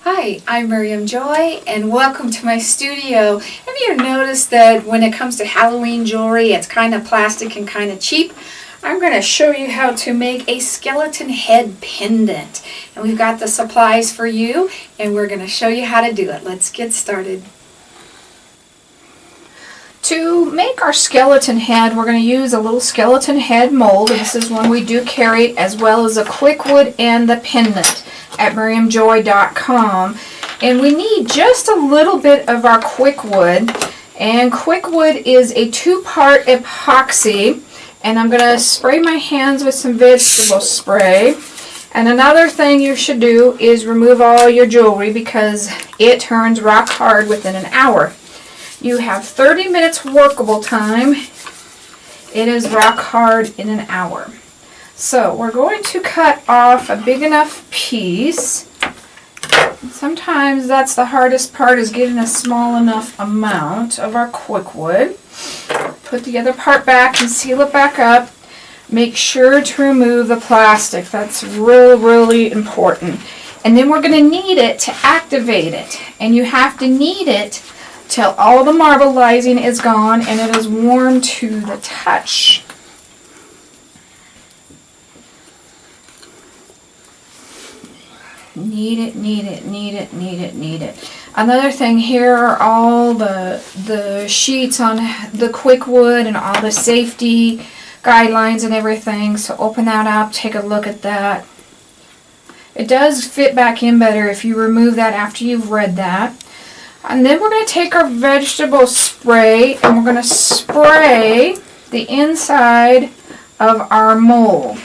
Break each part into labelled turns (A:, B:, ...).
A: Hi, I'm Miriam Joy, and welcome to my studio. Have you noticed that when it comes to Halloween jewelry, it's kind of plastic and kind of cheap? I'm going to show you how to make a skeleton head pendant. And we've got the supplies for you, and we're going to show you how to do it. Let's get started. To make our skeleton head, we're going to use a little skeleton head mold. This is one we do carry, as well as a quickwood and the pendant at miriamjoy.com. And we need just a little bit of our quickwood. And quickwood is a 2-part epoxy. And I'm going to spray my hands with some vegetable spray. And another thing you should do is remove all your jewelry because it turns rock hard within an hour. You have 30 minutes workable time. It is rock hard in an hour. So we're going to cut off a big enough piece. Sometimes that's the hardest part, is getting a small enough amount of our quickwood. Put the other part back and seal it back up. Make sure to remove the plastic. That's really important. And then we're going to knead it to activate it. And you have to knead it till all the marbleizing is gone and it is warm to the touch. Knead it, knead it, knead it, knead it, knead it. Another thing, here are all the sheets on the quickwood and all the safety guidelines and everything. So open that up, take a look at that. It does fit back in better if you remove that after you've read that. And then we're going to take our vegetable spray and we're going to spray the inside of our mold.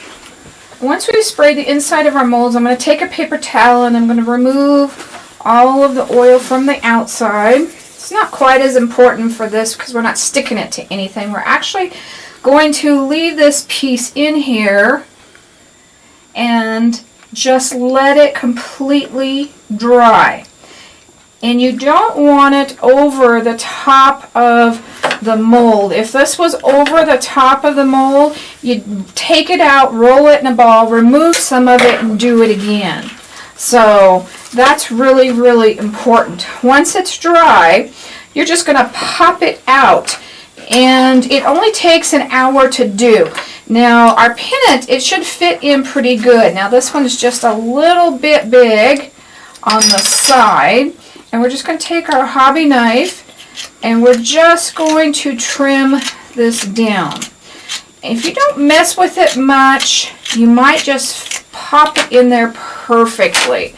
A: Once we spray the inside of our molds, I'm going to take a paper towel and I'm going to remove all of the oil from the outside. It's not quite as important for this because we're not sticking it to anything. We're actually going to leave this piece in here and just let it completely dry. And you don't want it over the top of the mold. If this was over the top of the mold, you'd take it out, roll it in a ball, remove some of it, and do it again. So that's really important. Once it's dry, you're just going to pop it out. And it only takes an hour to do. Now, our pendant, it should fit in pretty good. Now, this one is just a little bit big on the side. And we're just going to take our hobby knife and we're just going to trim this down. If you don't mess with it much, you might just pop it in there perfectly.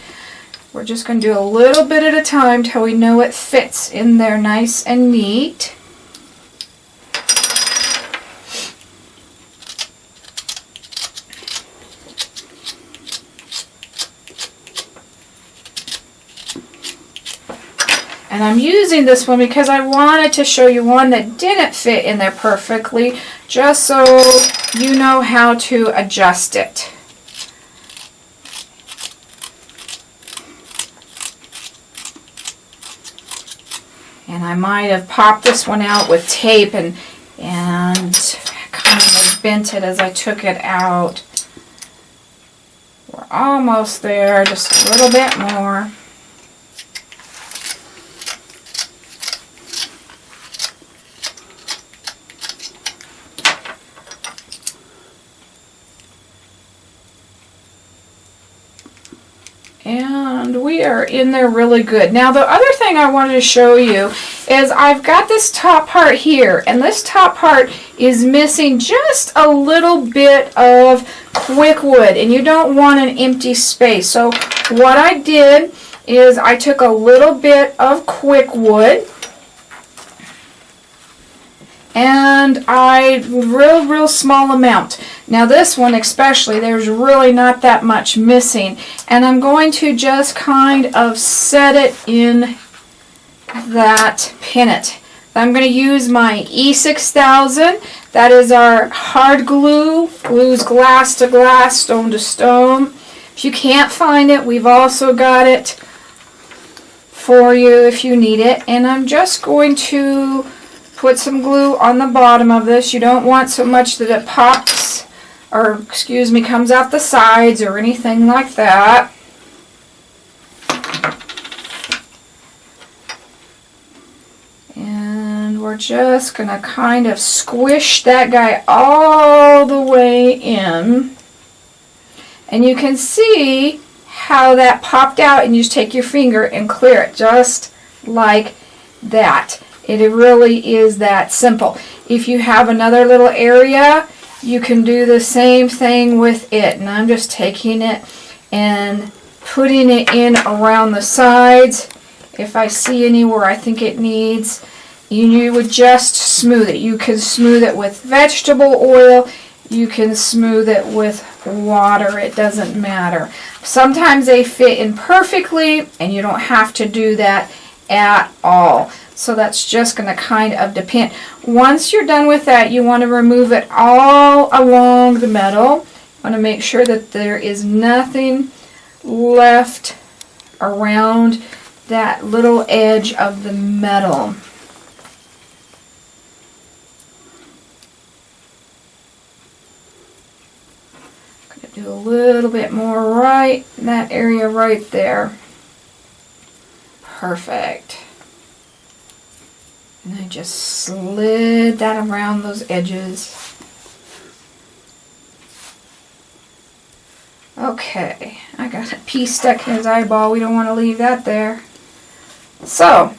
A: We're just going to do a little bit at a time till we know it fits in there nice and neat. And I'm using this one because I wanted to show you one that didn't fit in there perfectly, just so you know how to adjust it. And I might have popped this one out with tape and kind of bent it as I took it out. We're almost there, just a little bit more. And we are in there really good. Now the other thing I wanted to show you is I've got this top part here, and this top part is missing just a little bit of quickwood, and you don't want an empty space. So what I did is I took a little bit of quickwood and real small amount. Now this one especially, there's really not that much missing, and I'm going to just kind of set it in that Pendent. I'm going to use my E6000. That is our hard glue. Glues glass to glass, stone to stone. If you can't find it, we've also got it for you if you need it. And I'm just going to put some glue on the bottom of this. You don't want so much that it pops, or excuse me, comes out the sides or anything like that. We're just going to kind of squish that guy all the way in. And you can see how that popped out, and you just take your finger and clear it just like that. It really is that simple. If you have another little area, you can do the same thing with it. And I'm just taking it and putting it in around the sides. If I see anywhere I think it needs, you would just smooth it. You can smooth it with vegetable oil. You can smooth it with water. It doesn't matter. Sometimes they fit in perfectly, and you don't have to do that at all. So that's just going to kind of depend. Once you're done with that, you want to remove it all along the metal. You want to make sure that there is nothing left around that little edge of the metal. Do a little bit more right in that area right there. Perfect. And I just slid that around those edges. Okay, I got a piece stuck in his eyeball. We don't want to leave that there. So,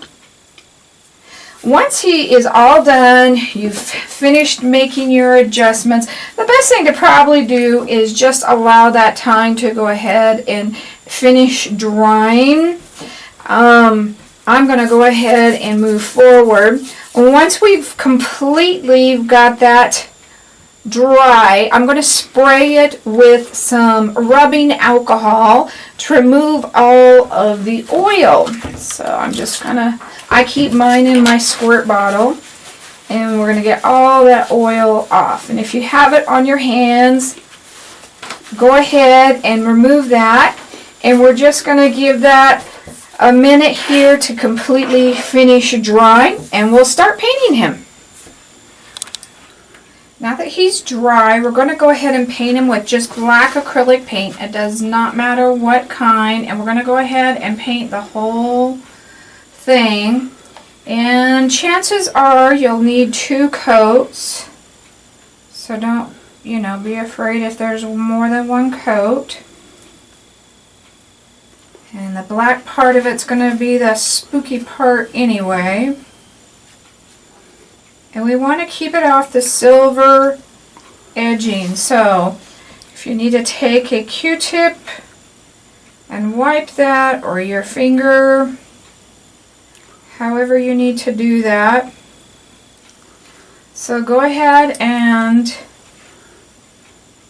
A: once he is all done, you've finished making your adjustments, the best thing to probably do is just allow that time to go ahead and finish drying. I'm going to go ahead and move forward. Once we've completely got that dry, I'm going to spray it with some rubbing alcohol to remove all of the oil. So I'm just going to, I keep mine in my squirt bottle, and we're going to get all that oil off. And if you have it on your hands, go ahead and remove that. And we're just going to give that a minute here to completely finish drying, and we'll start painting him. Now that he's dry, we're going to go ahead and paint him with just black acrylic paint. It does not matter what kind, and we're going to go ahead and paint the whole thing. And chances are you'll need 2 coats, so don't, be afraid if there's more than 1 coat. And the black part of it's going to be the spooky part anyway. And we want to keep it off the silver edging. So if you need to take a Q-tip and wipe that, or your finger, however you need to do that. So go ahead and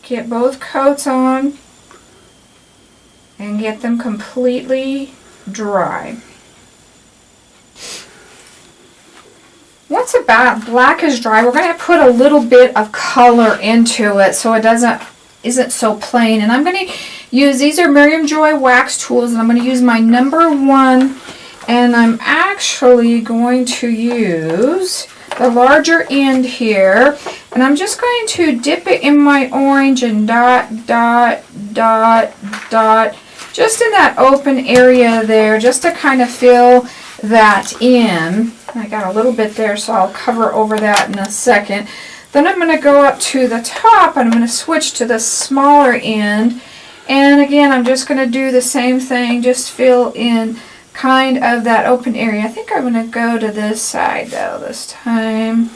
A: get both coats on and get them completely dry. Once the black is dry, we're going to put a little bit of color into it so it isn't so plain. And I'm going to use, these are Miriam Joy wax tools, and I'm going to use my number 1, and I'm actually going to use the larger end here, and I'm just going to dip it in my orange and dot, dot, dot, dot, just in that open area there, just to kind of fill that in. I got a little bit there, so I'll cover over that in a second. Then I'm going to go up to the top, and I'm going to switch to the smaller end. And again, I'm just going to do the same thing, just fill in kind of that open area. I think I'm going to go to this side though this time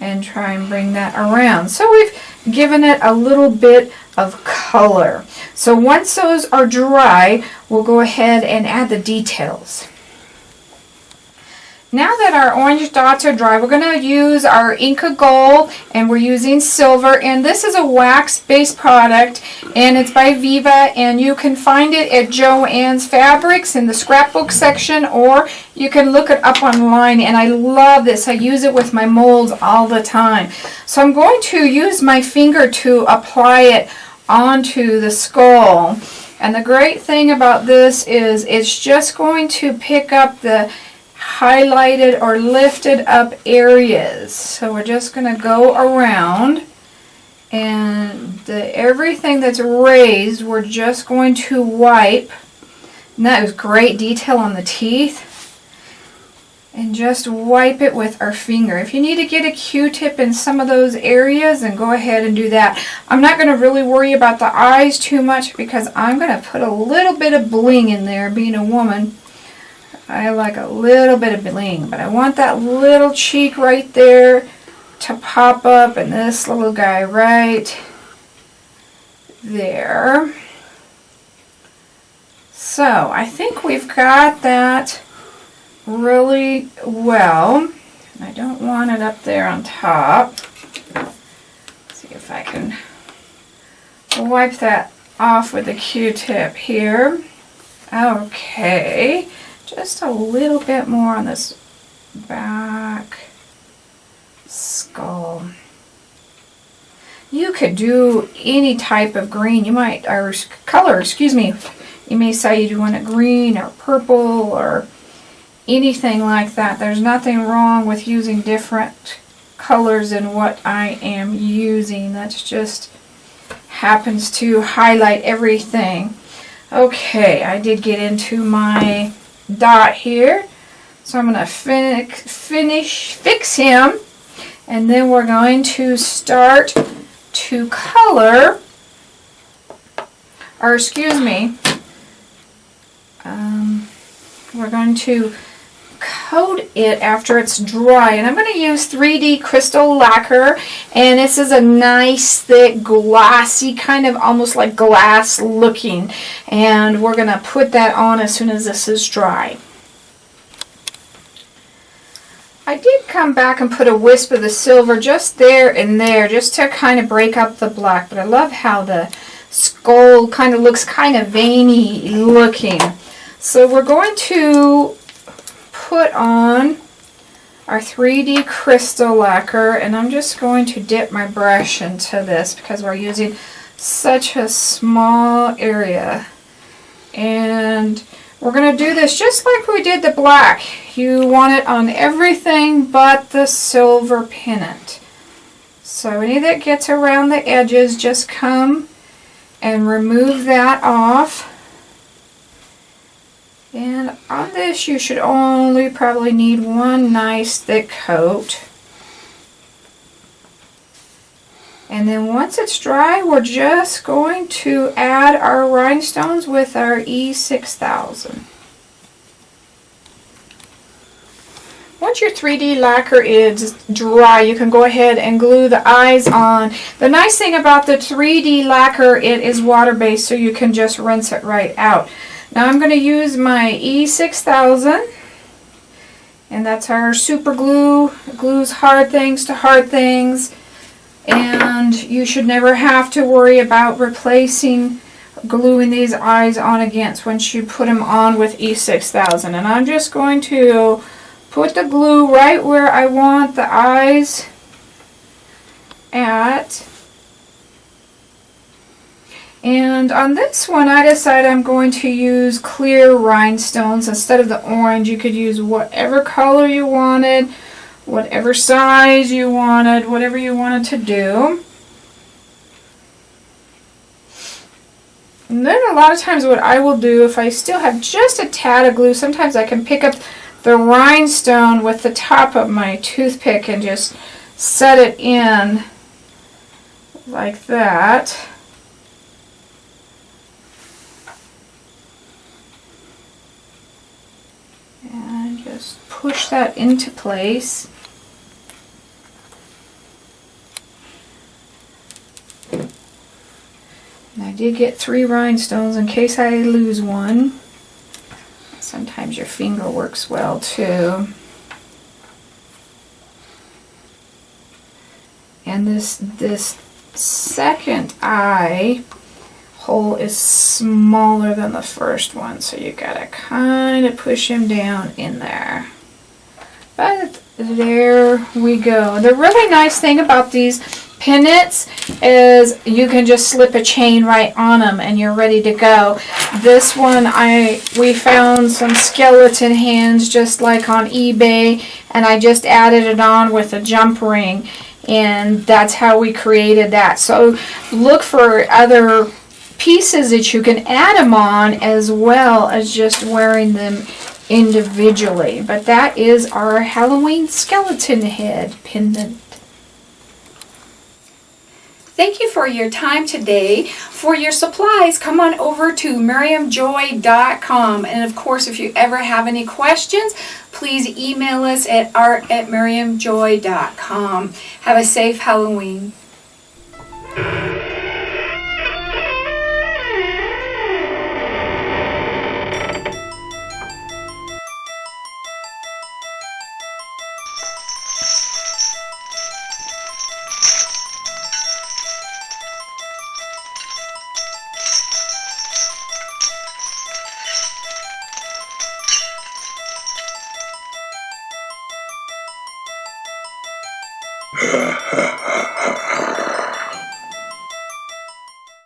A: and try and bring that around. So we've given it a little bit of color. So once those are dry, we'll go ahead and add the details. Now that our orange dots are dry, we're going to use our Inca Gold, and we're using silver, and this is a wax-based product, and it's by Viva, and you can find it at Joann's Fabrics in the scrapbook section, or you can look it up online, and I love this. I use it with my molds all the time. So I'm going to use my finger to apply it onto the skull, and the great thing about this is it's just going to pick up the highlighted or lifted up areas. So we're just going to go around, and everything that's raised we're just going to wipe. And that was great detail on the teeth. And just wipe it with our finger. If you need to get a Q-tip in some of those areas, then go ahead and do that. I'm not going to really worry about the eyes too much because I'm going to put a little bit of bling in there. Being a woman, I like a little bit of bling, but I want that little cheek right there to pop up, and this little guy right there. So I think we've got that really well. I don't want it up there on top. Let's see if I can wipe that off with a Q-tip here. Okay. Just a little bit more on this back skull. You could do any type of green. You might, or color, excuse me. You may say you want it green or purple or anything like that. There's nothing wrong with using different colors than what I am using. That's just happens to highlight everything. Okay, I did get into my dot here, so I'm going to fix him, and then we're going to start to color, or excuse me, we're going to coat it after it's dry, and I'm going to use 3D crystal lacquer, and this is a nice thick glossy kind of almost like glass looking, and we're going to put that on as soon as this is dry. I did come back and put a wisp of the silver just there and there just to kind of break up the black, but I love how the skull kind of looks kind of veiny looking. So we're going to put on our 3D crystal lacquer, and I'm just going to dip my brush into this because we're using such a small area, and we're going to do this just like we did the black. You want it on everything but the silver pendant. So any that gets around the edges, just come and remove that off. And on this you should only probably need one nice thick coat. And then once it's dry, we're just going to add our rhinestones with our E6000. Once your 3D lacquer is dry, you can go ahead and glue the eyes on. The nice thing about the 3D lacquer, it is water-based, so you can just rinse it right out. Now I'm going to use my E6000, and that's our super glue. It glues hard things to hard things, and you should never have to worry about replacing gluing these eyes on against once you put them on with E6000. And I'm just going to put the glue right where I want the eyes at. And on this one, I decided I'm going to use clear rhinestones instead of the orange. You could use whatever color you wanted, whatever size you wanted, whatever you wanted to do. And then a lot of times what I will do, if I still have just a tad of glue, sometimes I can pick up the rhinestone with the top of my toothpick and just set it in like that. And just push that into place. And I did get 3 rhinestones in case I lose one. Sometimes your finger works well too. And this second eye hole is smaller than the first one, so you gotta kind of push him down in there. But there we go. The really nice thing about these pendants is you can just slip a chain right on them and you're ready to go. This one we found some skeleton hands just like on eBay, and I just added it on with a jump ring, and that's how we created that. So look for other pieces that you can add them on as well as just wearing them individually. But that is our Halloween skeleton head pendant. Thank you for your time today. For your supplies, come on over to miriamjoy.com. And of course, if you ever have any questions, please email us at art@miriamjoy.com. Have a safe Halloween.
B: Ha ha.